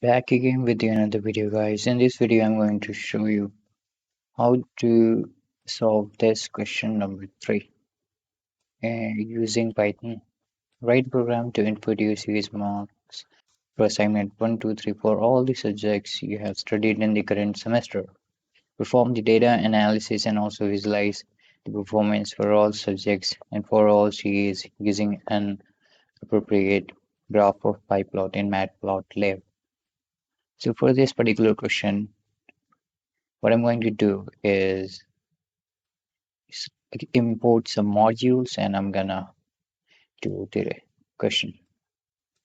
Back again with another video, guys. In this video I'm going to show you how to solve this question number 3 using Python. Write program to input your series marks for assignment 1 2 3 for all the subjects you have studied in the current semester. Perform the data analysis and also visualize the performance for all subjects and for all series using an appropriate graph of PyPlot in Matplotlib. So for this particular question, what I'm going to do is import some modules and I'm gonna do the question.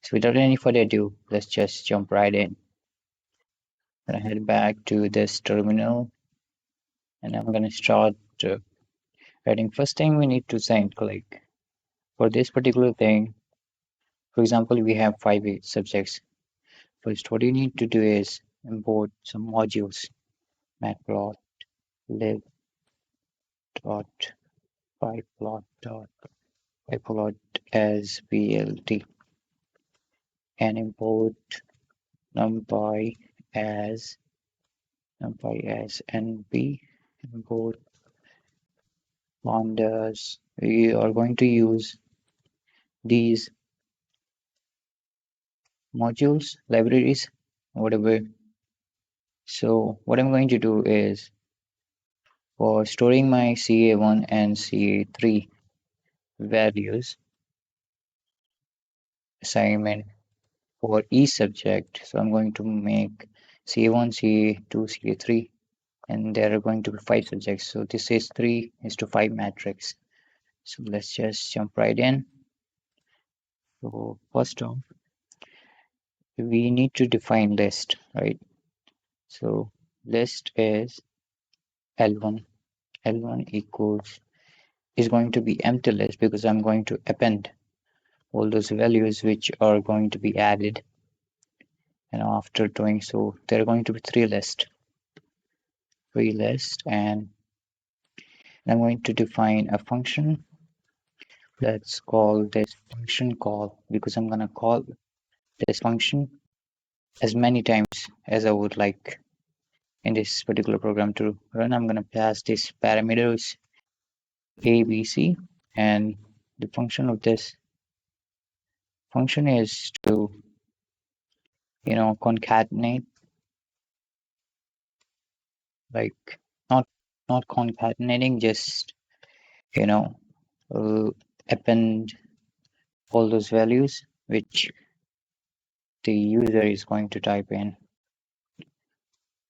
So without any further ado, let's just jump right in. I'm gonna head back to this terminal and I'm gonna start writing. First thing we need to send click. For this particular thing, for example, we have 5 subjects. First, what you need to do is import some modules. Matplotlib dot pyplot dot pyplot as blt and import numpy as np import pandas. We are going to use these modules, libraries, whatever. So what I'm going to do is for storing my CA1 and CA3 values assignment for each subject. So I'm going to make CA1, CA2, CA3 and there are going to be 5 subjects. So this is 3:5 matrix. So let's just jump right in. So first off, we need to define list, right? So list is L1. L1 equals is going to be empty list because I'm going to append all those values which are going to be added. And after doing so, there are going to be three lists, and I'm going to define a function. Let's call this function call because I'm gonna call this function as many times as I would like in this particular program to run. I'm gonna pass these parameters a, b, c, and the function of this function is to concatenate, like not concatenating, just you know uh, append all those values which the user is going to type in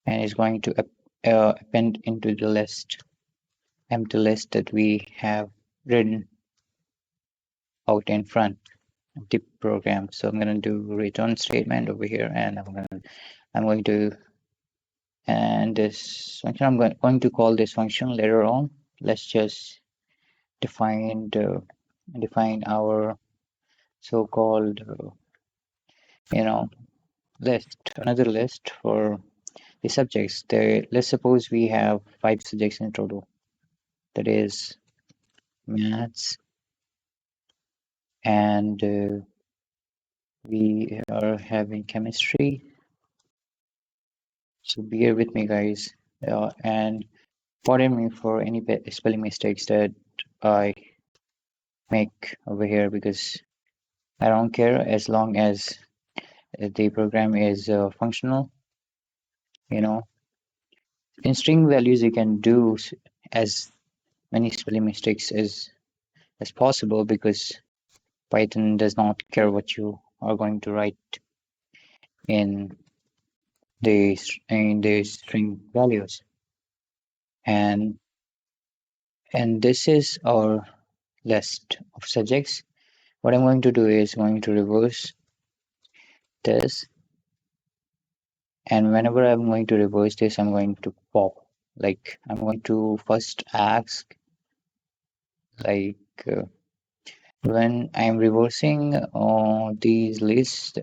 and is going to append into the empty list that we have written out in front of the program. So I'm going to do return statement over here, and I'm going to and this function I'm going to call this function later on. Let's just define our so-called list, another list for the subjects. There, let's suppose we have 5 subjects in total. That is maths, and we are having chemistry. So bear with me, guys, and pardon me for any spelling mistakes that I make over here because I don't care as long as the program is functional. You know, in string values, you can do as many spelling mistakes as possible because Python does not care what you are going to write in the string values, and this is our list of subjects. What I'm going to do is going to reverse this, and whenever I'm going to reverse this, I'm going to pop, like I'm going to first ask, like when I'm reversing these lists,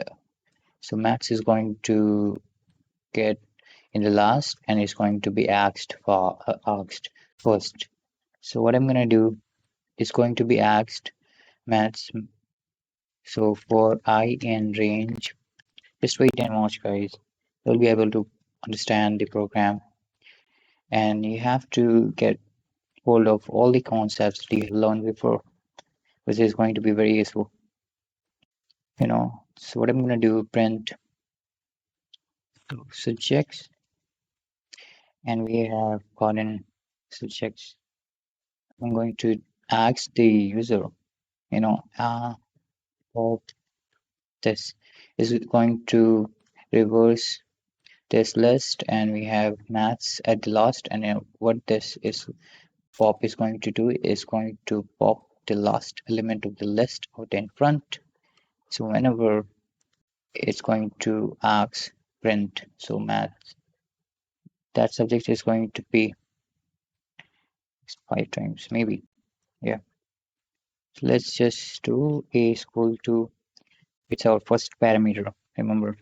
so max is going to get in the last and is going to be asked first. So what I'm going to do is going to be asked maths. So for I in range Just wait and watch, guys. You'll be able to understand the program, and you have to get hold of all the concepts that you have learned before, which is going to be very useful. So what I'm gonna do, print subjects, and we have gotten subjects. I'm going to ask the user, of this is it going to reverse this list, and we have maths at the last, and what this is pop is going to do is going to pop the last element of the list out in front. So whenever it's going to ask print, so maths, that subject is going to be 5 times maybe. Yeah. So let's just do a is equal to, it's our first parameter, remember,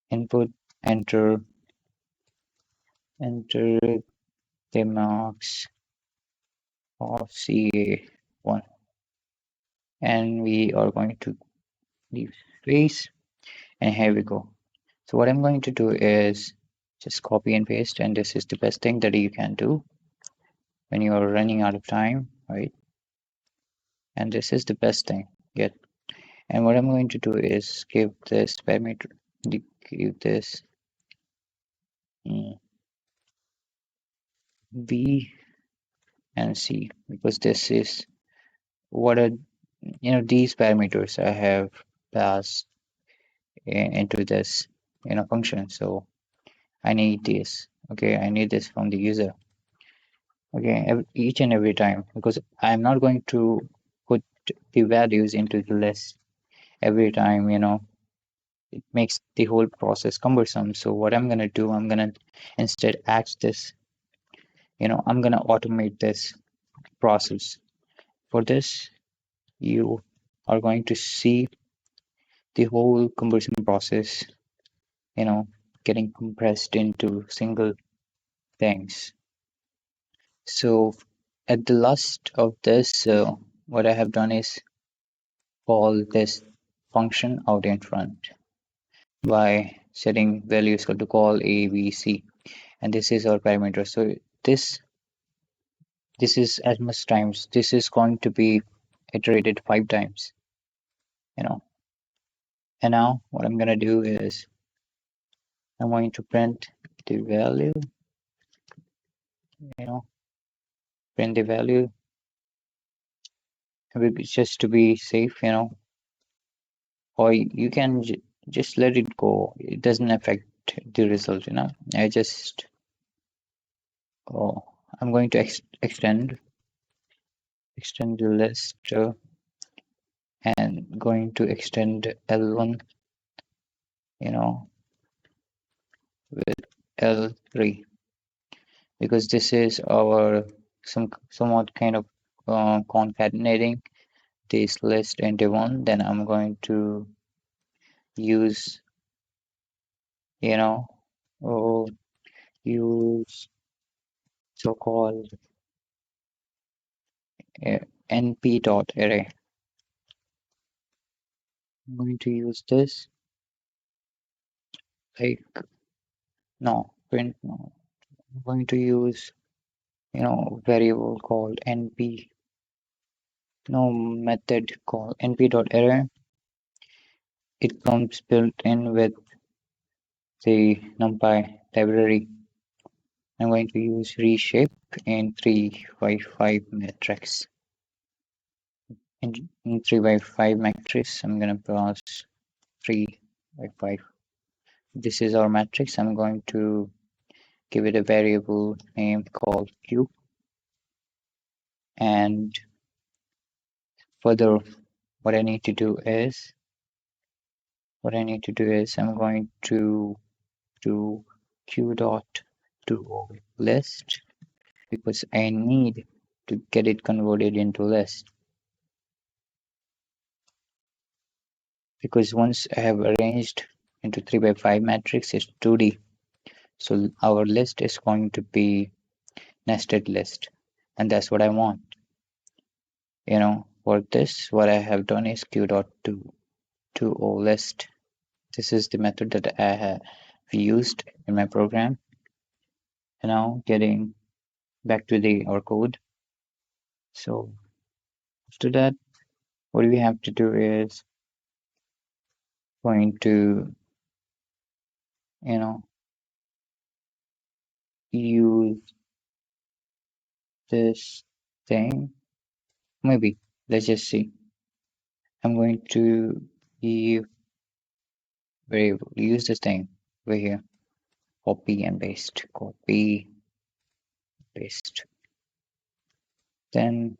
input, enter, enter the marks of CA1, and we are going to leave space, and here we go. So what I'm going to do is just copy and paste, and this is the best thing that you can do when you are running out of time, right? And this is the best thing yet. And what I'm going to do is give this parameter, give this B and C, because this is what are these parameters I have passed into this function. So I need this. Okay, I need this from the user. Okay, each and every time, because I'm not going to put the values into the list every time. It makes the whole process cumbersome. So what I'm gonna do, I'm gonna instead ask this. I'm gonna automate this process. For this, you are going to see the whole cumbersome process, you know, getting compressed into single things. So at the last of this, what I have done is call this function out in front by setting values equal to call a, b, c, and this is our parameter. So this is as much times. This is going to be iterated 5 times, you know. And now what I'm gonna do is I'm going to print the value, you know, print the value just to be safe, or you can just let it go. It doesn't affect the result. I just, oh, I'm going to extend the list, and going to extend L1, you know, with L3, because this is our somewhat kind of concatenating this list into one. Then I'm going to use, you know, oh, use so-called np dot array. I'm going to use this, like, no, print, no. I'm going to use, variable called np, no, method called np dot array. It comes built in with the NumPy library. I'm going to use reshape in 3 by 5 matrix. In 3 by 5 matrix, I'm going to pass 3 by 5. This is our matrix. I'm going to give it a variable name called q, and further what I need to do is I'm going to do q dot to list, because I need to get it converted into list, because once I have arranged into 3 by 5 matrix, it's 2D. So our list is going to be nested list, and that's what I want. For this, what I have done is q dot to o list, This is the method that I have used in my program. And now getting back to the our code. So after that, what we have to do is going to, you know, use this thing. Maybe let's just see. I'm going to use variable. Use this thing over here. Copy and paste. Copy, paste. Then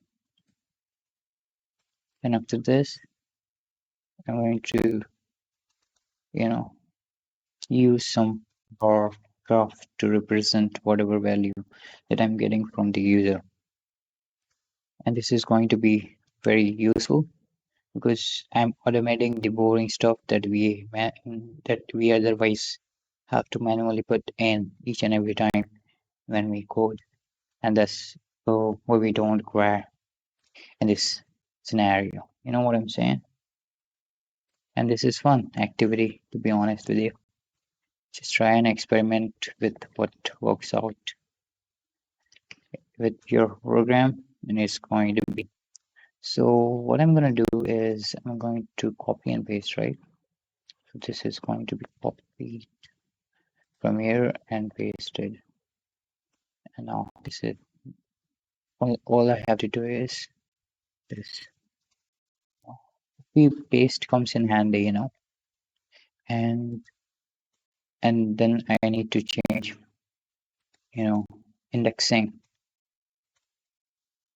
after this, I'm going to, you know, use some bar graph to represent whatever value that I'm getting from the user. And this is going to be very useful because I'm automating the boring stuff that we otherwise have to manually put in each and every time when we code, and that's what we don't require in this scenario. You know what I'm saying? And this is fun activity, to be honest with you. Just try and experiment with what works out with your program, and it's going to be. So what I'm going to do is I'm going to copy and paste, right? So this is going to be copied from here and pasted. And now this is all I have to do is this. Copy paste comes in handy, you know, and then I need to change, you know, indexing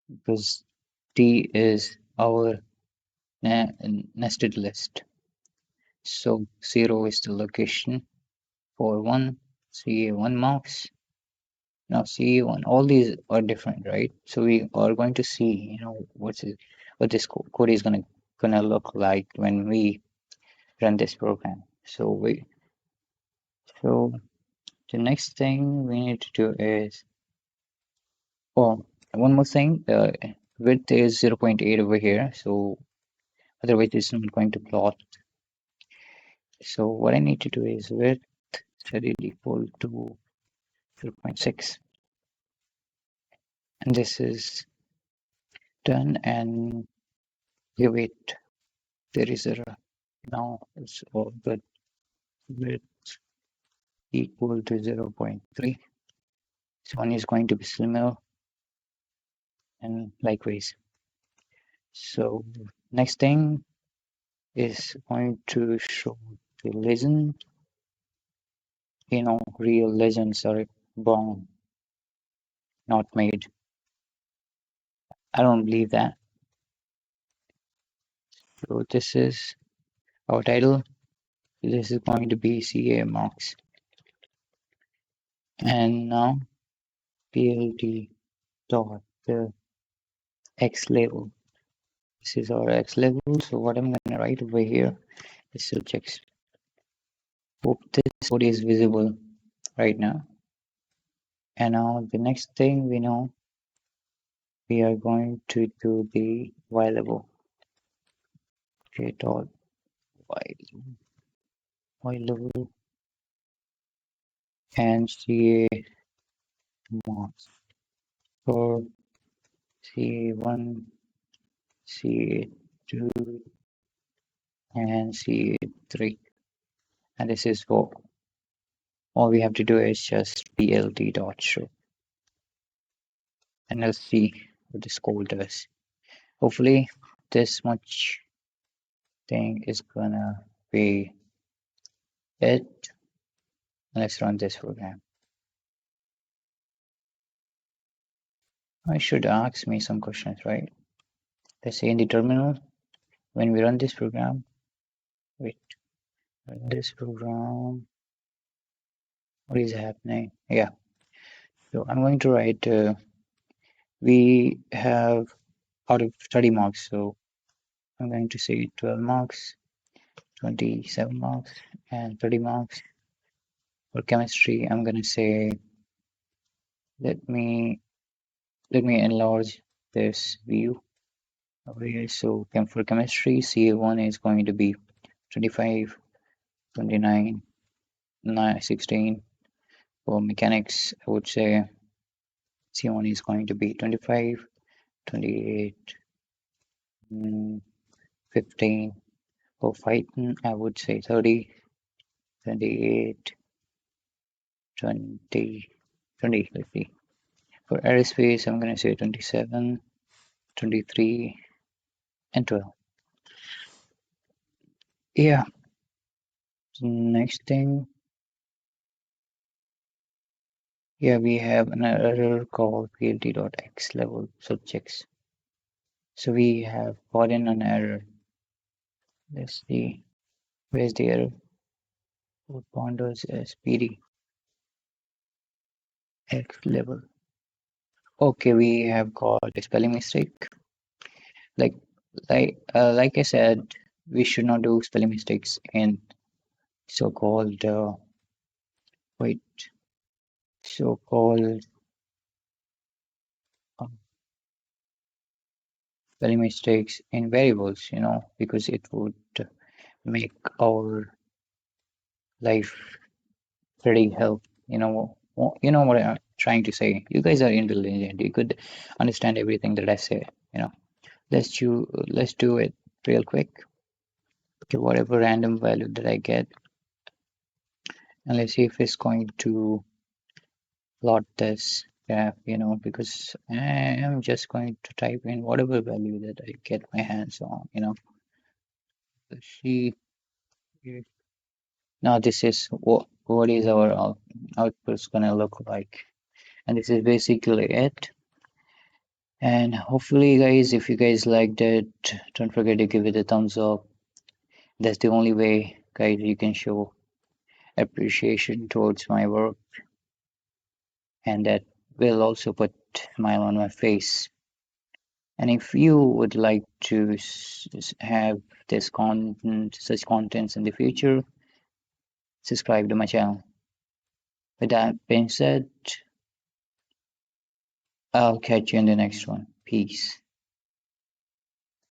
because T is our nested list. So 0 is the location for 1, CA1 marks. Now CA1, all these are different, right? So we are going to see, you know, what this code is gonna look like when we run this program. So the next thing we need to do is, oh, one more thing. The width is 0.8 over here, so otherwise it's not going to plot. So what I need to do is width set it equal to 0.6, and this is done. And here, wait, there is a now it's all good. Width equal to 0.3. This one is going to be similar, and likewise. So next thing is going to show the legend. You know, real legends are born, not made. I don't believe that. So this is our title. This is going to be CA marks. And now PLT dot X label. This is our X level. So what I'm going to write over here is subjects. Hope this code is visible right now. And now the next thing we know, we are going to do the Y level. Okay, dot Y level and CA marks for CA1, CA2, and CA3. And this is for all we have to do is just plt dot show, and let's see what this code does. Hopefully this much thing is gonna be it. Let's run this program. I should ask me some questions, right? Let's say in the terminal, when we run this program, wait, run this program, what is happening? Yeah, so I'm going to write, we have out of 30 marks, so I'm going to say 12 marks, 27 marks, and 30 marks. For chemistry, I'm going to say, let me enlarge this view over here. So for chemistry, CA1 is going to be 25 29, 16. For mechanics, I would say C1 is going to be 25, 28, 15. For fighting, I would say 30, 28, 20, 20. Let's see. For aerospace, I'm going to say 27, 23, and 12. Yeah, next thing, yeah, we have an error called PLT.x level subjects. So we have gotten an error. Let's see, where's the error? What ponders as PD X level. Okay, we have got a spelling mistake. Like, like I said, we should not do spelling mistakes in so-called wait, so-called um, spelling mistakes in variables. Because it would make our life pretty help. What I'm trying to say. You guys are intelligent. You could understand everything that I say. Let's do it real quick. Okay, whatever random value that I get, and let's see if it's going to plot this graph. Because I am just going to type in whatever value that I get my hands on. Let's see. Now this is what is our output's gonna look like, and this is basically it. And hopefully, guys, if you guys liked it, don't forget to give it a thumbs up. That's the only way, guys, you can show appreciation towards my work, and that will also put smile on my face. And if you would like to have this content, such contents in the future, subscribe to my channel. With that being said, I'll catch you in the next one. Peace.